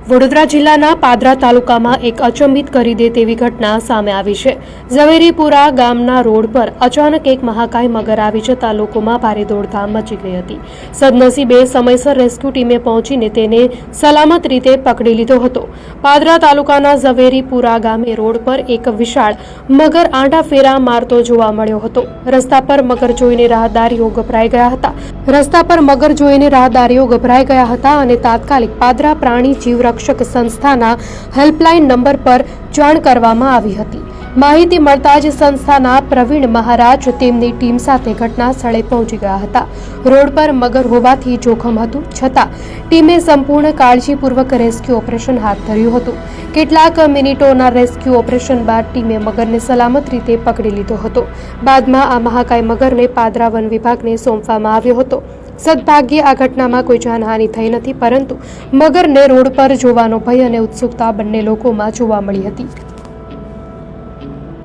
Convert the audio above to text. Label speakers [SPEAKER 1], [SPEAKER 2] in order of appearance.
[SPEAKER 1] વડોદરા જિલ્લાના પાદરા તાલુકામાં એક અચંબિત કરી દે તેવી ઘટના સામે આવી છે। ઝવેરીપુરા ગામના રોડ પર અચાનક એક મહાકાય મગર આવી જતા લોકોમાં ભારે દોડધામ મચી ગઈ હતી। સદનસીબે સમયસર રેસ્ક્યુ ટીમે પહોંચીને તેને સલામત રીતે પકડી લીધો હતો। પાદરા તાલુકાના ઝવેરીપુરા ગામે રોડ પર એક વિશાળ મગર આંટા ફેરા મારતો જોવા મળ્યો હતો। રસ્તા પર મગર જોઈને રાહદારીઓ ગભરાઈ ગયા હતા અને તાત્કાલિક પાદરા પ્રાણી જીવરક્ષક સંસ્થાના હેલ્પલાઇન નંબર પર જાણ કરવામાં આવી હતી। માહિતી મળતા જ સંસ્થાના પ્રવીણ મહારાજ તેમની ટીમ સાથે ઘટના સ્થળે પહોંચી ગયા હતા। રોડ પર મગર હોવાથી જોખમ હતું, છતાં ટીમે સંપૂર્ણ કાળજીપૂર્વક રેસ્ક્યુ ઓપરેશન હાથ ધર્યું હતું। કેટલાક મિનિટોના રેસ્ક્યુ ઓપરેશન બાદ ટીમે મગરને સલામત રીતે પકડી લીધો હતો। બાદમાં આ મહાકાય મગરને પાદરા વન વિભાગને સોંપવામાં આવ્યો હતો। સદભાગ્યે આ ઘટનામાં કોઈ જાનહાનિ થઈ નથી, પરંતુ મગરને રોડ પર જોવાનો ભય અને ઉત્સુકતા બંને લોકોમાં જોવા મળી હતી।